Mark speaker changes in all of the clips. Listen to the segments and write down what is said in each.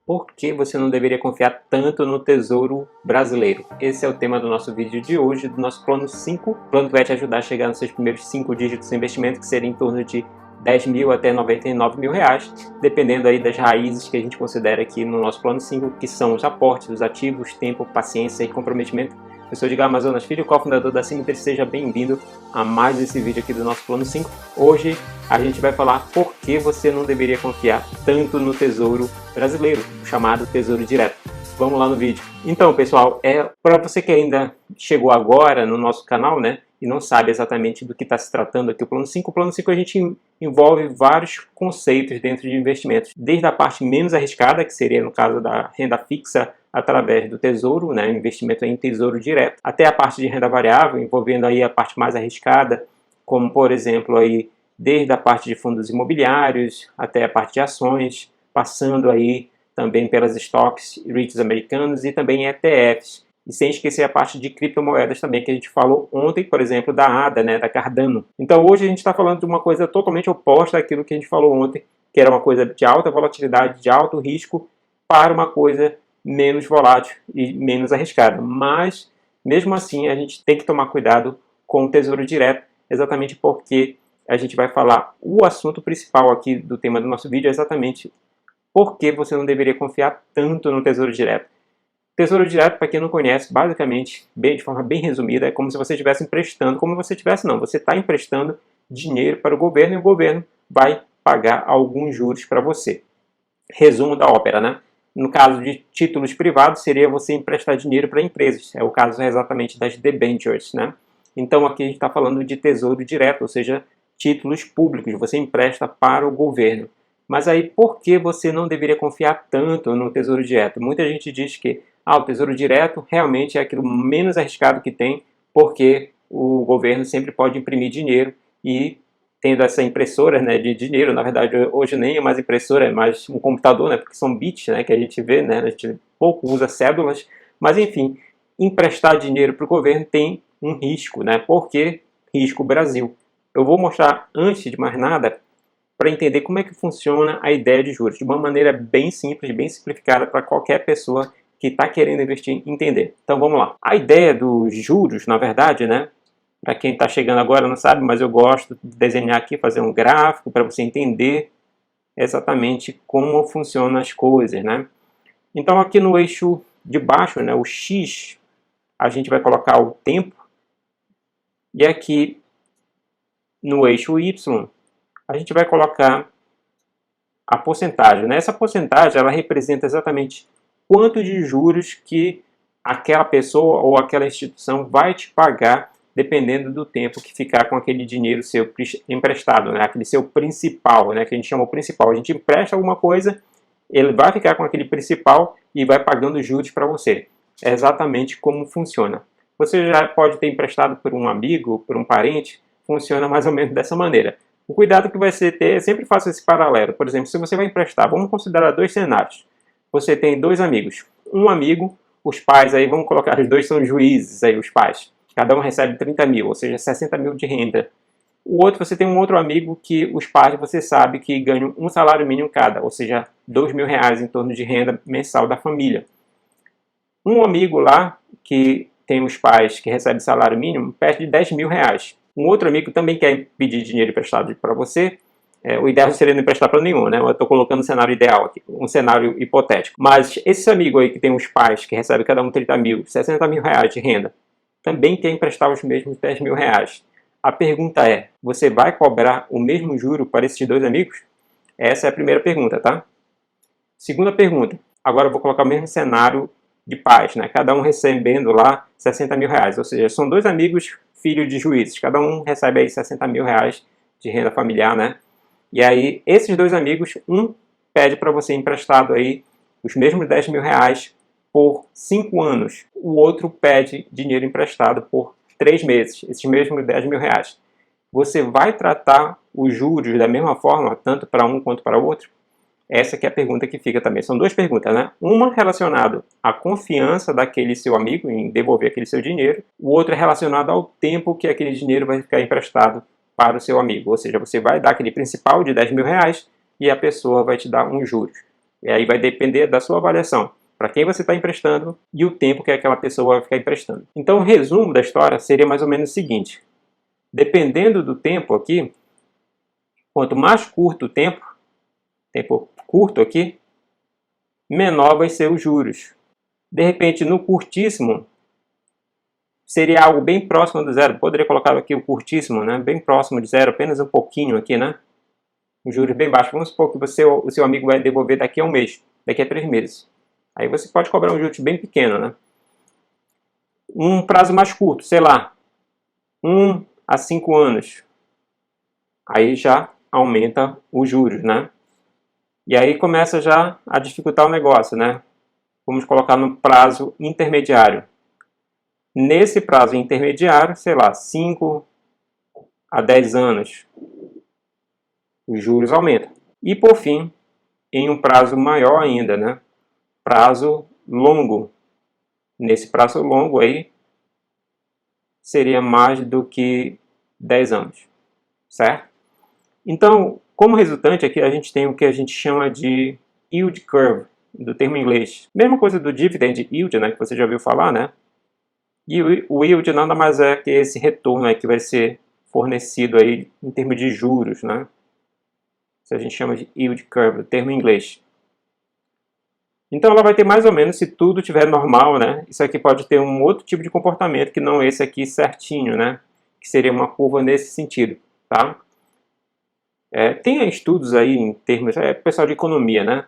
Speaker 1: Por que você não deveria confiar tanto no Tesouro Brasileiro? Esse é o tema do nosso vídeo de hoje, do nosso plano 5. O plano que vai te ajudar a chegar nos seus primeiros 5 dígitos de investimento, que seria em torno de 10 mil até 99 mil reais, dependendo aí das raízes que a gente considera aqui no nosso plano 5, que são os aportes, os ativos, tempo, paciência e comprometimento. Eu sou Edgar Amazonas Filho, cofundador da Symmetry. Seja bem-vindo a mais esse vídeo aqui do nosso plano 5. Hoje a gente vai falar por que você não deveria confiar tanto no Tesouro Brasileiro, o chamado Tesouro Direto. Vamos lá no vídeo. Então, pessoal, para você que ainda chegou agora no nosso canal, né, e não sabe exatamente do que está se tratando aqui o plano 5, a gente envolve vários conceitos dentro de investimentos, desde a parte menos arriscada, que seria no caso da renda fixa através do tesouro, né, investimento em tesouro direto, até a parte de renda variável, envolvendo aí a parte mais arriscada, como por exemplo aí desde a parte de fundos imobiliários até a parte de ações, passando aí também pelas stocks REITs americanos e também ETFs. E sem esquecer a parte de criptomoedas também, que a gente falou ontem, por exemplo, da ADA, né, da Cardano. Então hoje a gente está falando de uma coisa totalmente oposta àquilo que a gente falou ontem, que era uma coisa de alta volatilidade, de alto risco, para uma coisa menos volátil e menos arriscada. Mas, mesmo assim, a gente tem que tomar cuidado com o Tesouro Direto, exatamente porque a gente vai falar o assunto principal aqui do tema do nosso vídeo, é exatamente por que você não deveria confiar tanto no Tesouro Direto. Tesouro Direto, para quem não conhece, basicamente, de forma bem resumida, é como se você estivesse emprestando, você está emprestando dinheiro para o governo e o governo vai pagar alguns juros para você. Resumo da ópera, né? No caso de títulos privados, seria você emprestar dinheiro para empresas. É o caso exatamente das debentures, né? Então aqui a gente está falando de Tesouro Direto, ou seja, títulos públicos, você empresta para o governo. Mas aí, por que você não deveria confiar tanto no Tesouro Direto? Muita gente diz que o Tesouro Direto realmente é aquilo menos arriscado que tem, porque o governo sempre pode imprimir dinheiro e tendo essa impressora, né, de dinheiro, na verdade hoje nem é mais impressora, é mais um computador, né, porque são bits, né, que a gente vê, né, a gente pouco usa cédulas, mas enfim, emprestar dinheiro para o governo tem um risco, né, porque risco Brasil. Eu vou mostrar antes de mais nada para entender como é que funciona a ideia de juros, de uma maneira bem simples, bem simplificada para qualquer pessoa que está querendo investir entender. Então vamos lá. A ideia dos juros, na verdade, né? Para quem está chegando agora não sabe, mas eu gosto de desenhar aqui, fazer um gráfico para você entender exatamente como funcionam as coisas, né? Então aqui no eixo de baixo, né, o X, a gente vai colocar o tempo, e aqui no eixo Y, a gente vai colocar a porcentagem, né? Essa porcentagem ela representa exatamente quanto de juros que aquela pessoa ou aquela instituição vai te pagar dependendo do tempo que ficar com aquele dinheiro seu emprestado, né? Aquele seu principal, né? Que a gente chama o principal. A gente empresta alguma coisa, ele vai ficar com aquele principal e vai pagando juros para você. É exatamente como funciona. Você já pode ter emprestado por um amigo, por um parente, funciona mais ou menos dessa maneira. O cuidado que vai ser ter, sempre faça esse paralelo. Por exemplo, se você vai emprestar, vamos considerar dois cenários. Você tem dois amigos. Um amigo, os pais aí, vamos colocar, os dois são juízes aí, os pais. Cada um recebe 30 mil, ou seja, 60 mil de renda. O outro, você tem um outro amigo que os pais, você sabe que ganham um salário mínimo cada, ou seja, 2 mil reais em torno de renda mensal da família. Um amigo lá, que tem os pais que recebem salário mínimo, perto de 10 mil reais. Um outro amigo também quer pedir dinheiro emprestado para você. O ideal seria não emprestar para nenhum, né? Eu estou colocando um cenário ideal aqui, um cenário hipotético. Mas esse amigo aí que tem os pais que recebe cada um 30 mil, 60 mil reais de renda, também quer emprestar os mesmos 10 mil reais. A pergunta é, você vai cobrar o mesmo juro para esses dois amigos? Essa é a primeira pergunta, tá? Segunda pergunta, agora eu vou colocar o mesmo cenário de pais, né? Cada um recebendo lá 60 mil reais, ou seja, são dois amigos filhos de juízes, cada um recebe aí 60 mil reais de renda familiar, né? E aí, esses dois amigos, um pede para você emprestado aí os mesmos 10 mil reais por 5 anos. O outro pede dinheiro emprestado por 3 meses, esses mesmos 10 mil reais. Você vai tratar os juros da mesma forma, tanto para um quanto para o outro? Essa que é a pergunta que fica também. São duas perguntas, né? Uma relacionada à confiança daquele seu amigo em devolver aquele seu dinheiro. O outro é relacionado ao tempo que aquele dinheiro vai ficar emprestado para o seu amigo. Ou seja, você vai dar aquele principal de 10 mil reais e a pessoa vai te dar uns juros. E aí vai depender da sua avaliação, para quem você está emprestando e o tempo que aquela pessoa vai ficar emprestando. Então o resumo da história seria mais ou menos o seguinte: dependendo do tempo aqui, quanto mais curto o tempo curto aqui, menor vai ser os juros. De repente, no curtíssimo, seria algo bem próximo do zero. Poderia colocar aqui o curtíssimo, né? Bem próximo de zero, apenas um pouquinho aqui, né? Um juros bem baixo. Vamos supor que o seu amigo vai devolver daqui a um mês, daqui a 3 meses. Aí você pode cobrar um juros bem pequeno, né? Um prazo mais curto, sei lá, 1 a 5 anos. Aí já aumenta os juros, né? E aí começa já a dificultar o negócio, né? Vamos colocar no prazo intermediário. Nesse prazo intermediário, sei lá, 5 a 10 anos, os juros aumentam. E por fim, em um prazo maior ainda, né? Prazo longo. Nesse prazo longo aí, seria mais do que 10 anos, certo? Então, como resultante aqui, a gente tem o que a gente chama de yield curve, do termo em inglês. Mesma coisa do dividend yield, né, que você já ouviu falar, né? E o yield nada mais é que esse retorno aí que vai ser fornecido aí em termos de juros, né? Isso a gente chama de yield curve, termo em inglês. Então ela vai ter mais ou menos, se tudo estiver normal, né? Isso aqui pode ter um outro tipo de comportamento que não esse aqui certinho, né? Que seria uma curva nesse sentido, tá? Tem estudos aí em termos, pessoal de economia, né?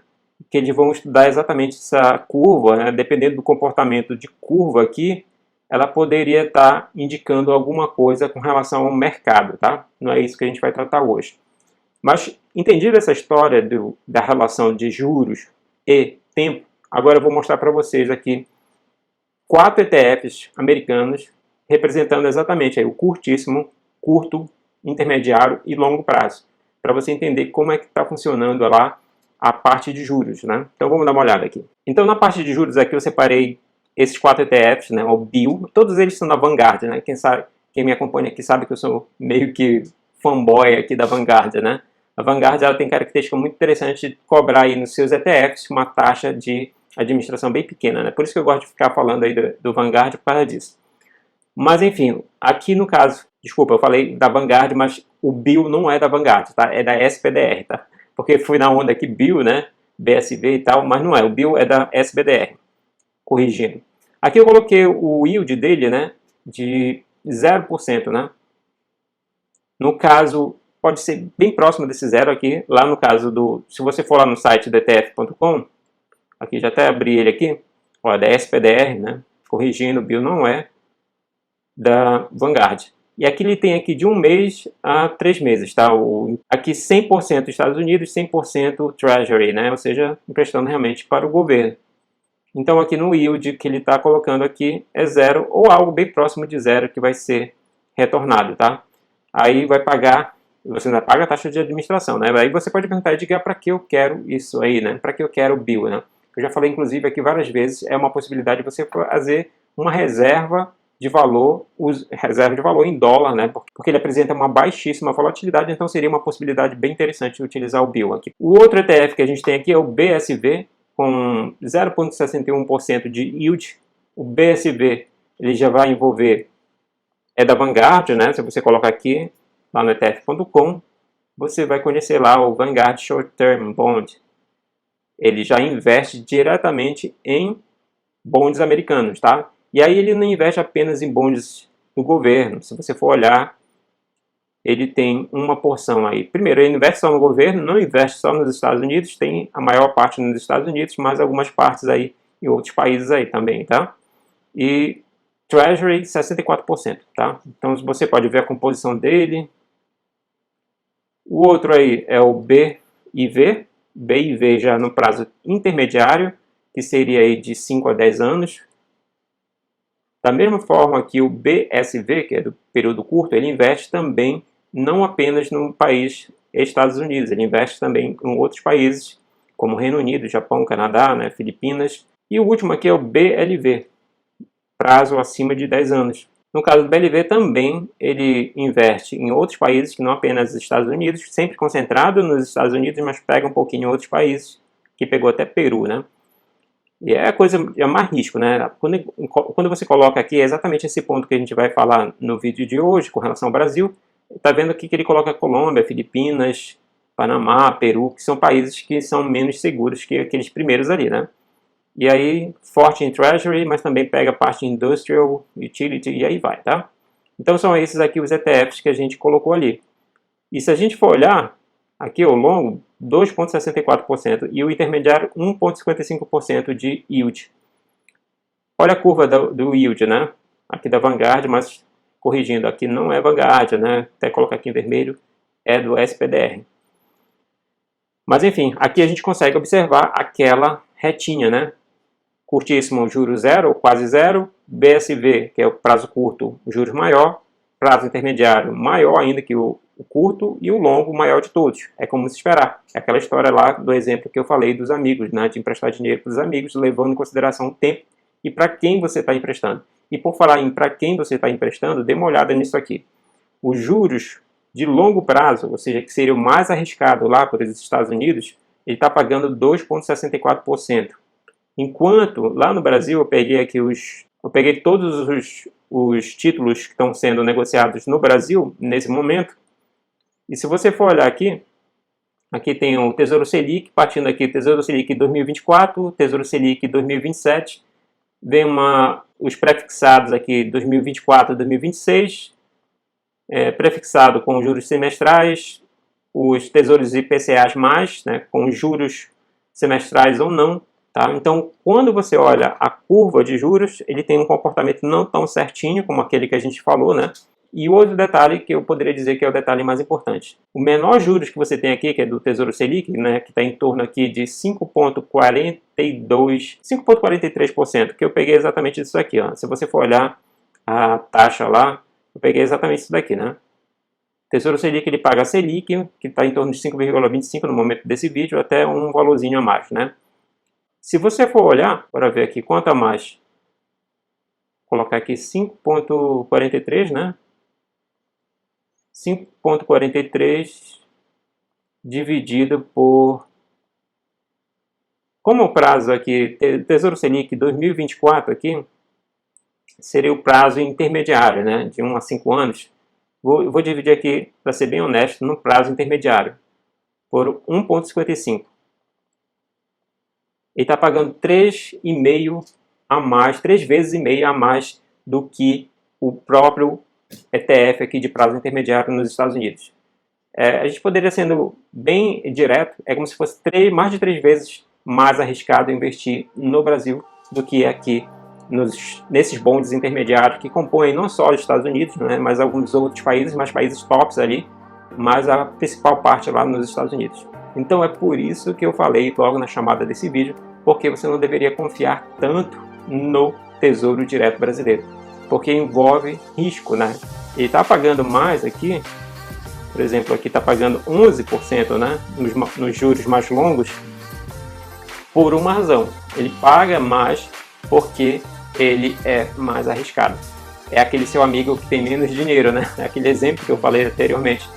Speaker 1: Que eles vão estudar exatamente essa curva, né? Dependendo do comportamento de curva aqui, ela poderia estar indicando alguma coisa com relação ao mercado, tá? Não é isso que a gente vai tratar hoje. Mas, entendido essa história da relação de juros e tempo, agora eu vou mostrar para vocês aqui 4 ETFs americanos representando exatamente aí o curtíssimo, curto, intermediário e longo prazo, para você entender como é que está funcionando lá a parte de juros, né? Então vamos dar uma olhada aqui. Então na parte de juros aqui eu separei esses 4 ETFs, né? O BIL, todos eles são da Vanguard, né? Quem me acompanha aqui sabe que eu sou meio que fanboy aqui da Vanguard, né? A Vanguard ela tem característica muito interessante de cobrar aí nos seus ETFs uma taxa de administração bem pequena, né? Por isso que eu gosto de ficar falando aí do Vanguard por causa disso. Mas enfim, aqui no caso, desculpa, eu falei da Vanguard, mas o BIL não é da Vanguard, tá? É da SPDR, tá? Porque fui na onda aqui BIL, né? BSV e tal, mas não é. O BIL é da SPDR. Corrigindo. Aqui eu coloquei o yield dele, né? De 0%, né? No caso, pode ser bem próximo desse zero aqui. Lá no caso se você for lá no site dtf.com, aqui já até abri ele aqui, ó, da SPDR, né? Corrigindo, o BIL não é da Vanguard. E aqui ele tem aqui de 1 mês a 3 meses, tá? Aqui 100% Estados Unidos, 100% Treasury, né? Ou seja, emprestando realmente para o governo. Então aqui no yield que ele está colocando aqui é zero ou algo bem próximo de zero que vai ser retornado, tá? Aí vai pagar, você ainda paga a taxa de administração, né? Aí você pode perguntar, diga, para que eu quero isso aí, né? Para que eu quero o BIL, né? Eu já falei inclusive aqui várias vezes, é uma possibilidade de você fazer uma reserva de valor em dólar, né? Porque ele apresenta uma baixíssima volatilidade, então seria uma possibilidade bem interessante de utilizar o BIL aqui. O outro ETF que a gente tem aqui é o BSV, com 0,61% de yield. O BSV ele já vai envolver, é da Vanguard, né? Se você colocar aqui, lá no etf.com, você vai conhecer lá o Vanguard Short Term Bond. Ele já investe diretamente em bonds americanos, tá? E aí ele não investe apenas em bonds do governo. Se você for olhar, ele tem uma porção aí. Primeiro, ele investe só no governo, não investe só nos Estados Unidos, tem a maior parte nos Estados Unidos, mas algumas partes aí em outros países aí também, tá? E Treasury, 64%, tá? Então você pode ver a composição dele. O outro aí é o BIV já no prazo intermediário, que seria aí de 5 a 10 anos. Da mesma forma que o BSV, que é do período curto, ele investe também não apenas no país Estados Unidos, ele investe também em outros países, como Reino Unido, Japão, Canadá, né, Filipinas. E o último aqui é o BLV, prazo acima de 10 anos. No caso do BLV também, ele investe em outros países que não apenas os Estados Unidos, sempre concentrado nos Estados Unidos, mas pega um pouquinho em outros países, que pegou até Peru, né? E é a coisa, é mais risco, né? Quando você coloca aqui, é exatamente esse ponto que a gente vai falar no vídeo de hoje, com relação ao Brasil. Tá vendo aqui que ele coloca Colômbia, Filipinas, Panamá, Peru, que são países que são menos seguros que aqueles primeiros ali, né? E aí, forte em Treasury, mas também pega parte em Industrial, Utility, e aí vai, tá? Então são esses aqui os ETFs que a gente colocou ali. E se a gente for olhar, aqui o longo, 2,64% e o intermediário 1,55% de yield. Olha a curva do yield, né? Aqui da Vanguard, mas corrigindo, aqui não é Vanguard, né? Até colocar aqui em vermelho, é do SPDR. Mas enfim, aqui a gente consegue observar aquela retinha, né? Curtíssimo, juros zero ou quase zero. BSV, que é o prazo curto, juros maior. Prazo intermediário maior ainda que o curto e o longo maior de todos. É como se esperar. É aquela história lá do exemplo que eu falei dos amigos, né? De emprestar dinheiro para os amigos, levando em consideração o tempo e para quem você está emprestando. E por falar em para quem você está emprestando, dê uma olhada nisso aqui. Os juros de longo prazo, ou seja, que seria o mais arriscado lá por os Estados Unidos, ele está pagando 2,64%. Enquanto lá no Brasil eu peguei todos os títulos que estão sendo negociados no Brasil nesse momento. E se você for olhar aqui, aqui tem o Tesouro Selic, partindo aqui Tesouro Selic 2024, Tesouro Selic 2027, vem os prefixados aqui 2024 e 2026, prefixado com juros semestrais, os tesouros IPCAs+, né, com juros semestrais ou não. Tá? Então, quando você olha a curva de juros, ele tem um comportamento não tão certinho como aquele que a gente falou, né? E o outro detalhe que eu poderia dizer que é o detalhe mais importante. O menor juros que você tem aqui, que é do Tesouro Selic, né, que está em torno aqui de 5,43%, que eu peguei exatamente isso aqui. Ó. Se você for olhar a taxa lá, eu peguei exatamente isso daqui, né? Tesouro Selic, ele paga a Selic, que está em torno de 5,25 no momento desse vídeo, até um valorzinho a mais, né? Se você for olhar, para ver aqui quanto a mais, colocar aqui 5,43, né? 5,43 dividido por... Como o prazo aqui, Tesouro Selic 2024 aqui, seria o prazo intermediário, né? De 1 a 5 anos. Vou dividir aqui, para ser bem honesto, no prazo intermediário, por 1,55. Ele está pagando 3,5 a mais, 3 vezes e meia a mais do que o próprio ETF aqui de prazo intermediário nos Estados Unidos. A gente poderia, sendo bem direto, é como se fosse mais de 3 vezes mais arriscado investir no Brasil do que aqui nesses bondes intermediários que compõem não só os Estados Unidos, né, mas alguns outros países, mas países tops ali, mas a principal parte lá nos Estados Unidos. Então é por isso que eu falei logo na chamada desse vídeo, porque você não deveria confiar tanto no Tesouro Direto Brasileiro, porque envolve risco, né? Ele está pagando mais aqui, por exemplo, aqui está pagando 11%, né, nos juros mais longos, por uma razão. Ele paga mais porque ele é mais arriscado. É aquele seu amigo que tem menos dinheiro, né? É aquele exemplo que eu falei anteriormente.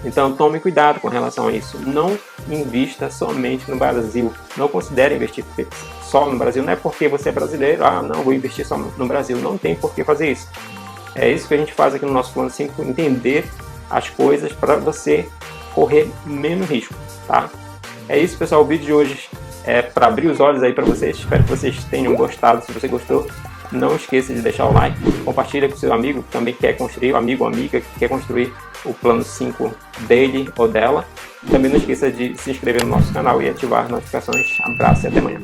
Speaker 1: Então tome cuidado com relação a isso. Não invista somente no Brasil. Não considere investir só no Brasil. Não é porque você é brasileiro, não, vou investir só no Brasil. Não tem por que fazer isso. É isso que a gente faz aqui no nosso Plano 5, entender as coisas para você correr menos risco, tá? É isso, pessoal. O vídeo de hoje é para abrir os olhos aí para vocês. Espero que vocês tenham gostado. Se você gostou, não esqueça de deixar o like. Compartilha com seu amigo que também quer construir, amigo ou amiga que quer construir o Plano 5 dele ou dela. Também não esqueça de se inscrever no nosso canal e ativar as notificações. Abraço e até amanhã.